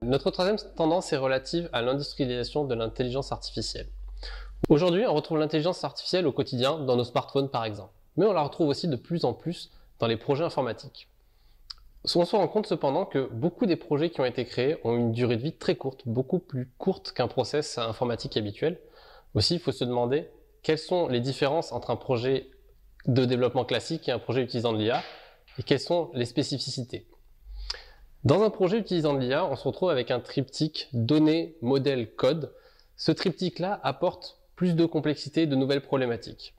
Notre troisième tendance est relative à l'industrialisation de l'intelligence artificielle. Aujourd'hui, on retrouve l'intelligence artificielle au quotidien dans nos smartphones par exemple, mais on la retrouve aussi de plus en plus dans les projets informatiques. On se rend compte cependant que beaucoup des projets qui ont été créés ont une durée de vie très courte, beaucoup plus courte qu'un process informatique habituel. Aussi, il faut se demander quelles sont les différences entre un projet de développement classique et un projet utilisant de l'IA, et quelles sont les spécificités. Dans un projet utilisant de l'IA, on se retrouve avec un triptyque données, modèle, code. Ce triptyque-là apporte plus de complexité et de nouvelles problématiques.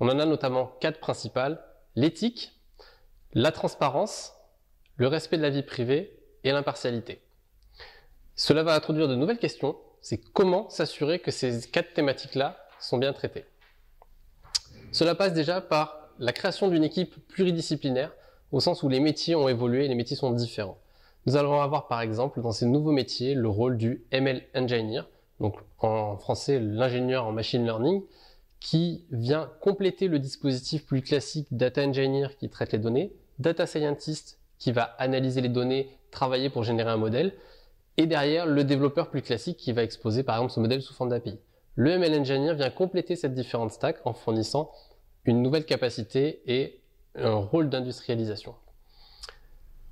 On en a notamment 4 principales: l'éthique, la transparence, le respect de la vie privée et l'impartialité. Cela va introduire de nouvelles questions, c'est comment s'assurer que ces 4 thématiques-là sont bien traitées. Cela passe déjà par la création d'une équipe pluridisciplinaire, au sens où les métiers ont évolué et les métiers sont différents. Nous allons avoir par exemple dans ces nouveaux métiers le rôle du ML Engineer, donc en français l'ingénieur en machine learning, qui vient compléter le dispositif plus classique Data Engineer qui traite les données, Data Scientist qui va analyser les données, travailler pour générer un modèle, et derrière le développeur plus classique qui va exposer par exemple ce modèle sous forme d'API. Le ML Engineer vient compléter cette différente stack en fournissant une nouvelle capacité et un rôle d'industrialisation.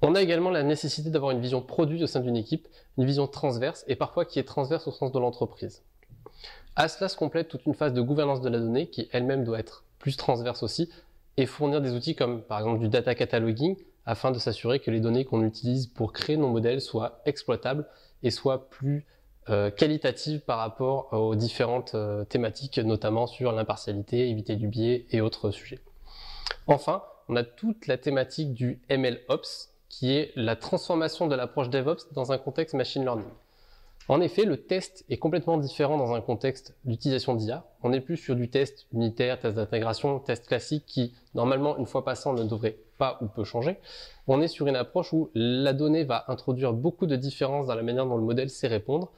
On a également la nécessité d'avoir une vision produit au sein d'une équipe, une vision transverse et parfois qui est transverse au sens de l'entreprise. À cela se complète toute une phase de gouvernance de la donnée qui elle-même doit être plus transverse aussi et fournir des outils comme par exemple du data cataloging afin de s'assurer que les données qu'on utilise pour créer nos modèles soient exploitables et soient plus qualitatives par rapport aux différentes thématiques, notamment sur l'impartialité, éviter du biais et autres sujets. Enfin, on a toute la thématique du MLOps, qui est la transformation de l'approche DevOps dans un contexte machine learning. En effet, le test est complètement différent dans un contexte d'utilisation d'IA. On n'est plus sur du test unitaire, test d'intégration, test classique qui, normalement, une fois passant, ne devrait pas ou peu changer. On est sur une approche où la donnée va introduire beaucoup de différences dans la manière dont le modèle sait répondre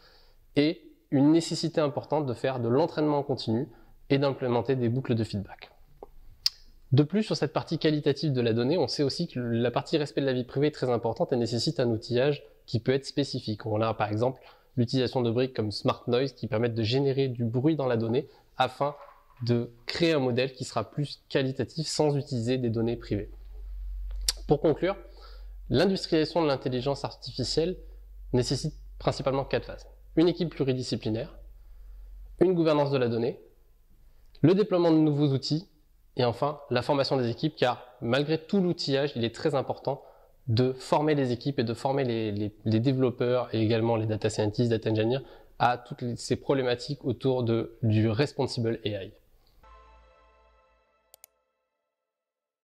et une nécessité importante de faire de l'entraînement en continu et d'implémenter des boucles de feedback. De plus, sur cette partie qualitative de la donnée, on sait aussi que la partie respect de la vie privée est très importante et nécessite un outillage qui peut être spécifique. On a par exemple l'utilisation de briques comme Smart Noise qui permettent de générer du bruit dans la donnée afin de créer un modèle qui sera plus qualitatif sans utiliser des données privées. Pour conclure, l'industrialisation de l'intelligence artificielle nécessite principalement 4 phases. Une équipe pluridisciplinaire, une gouvernance de la donnée, le déploiement de nouveaux outils, et enfin, la formation des équipes, car malgré tout l'outillage, il est très important de former les équipes et de former les développeurs et également les data scientists, data engineers à toutes ces problématiques autour du responsible AI.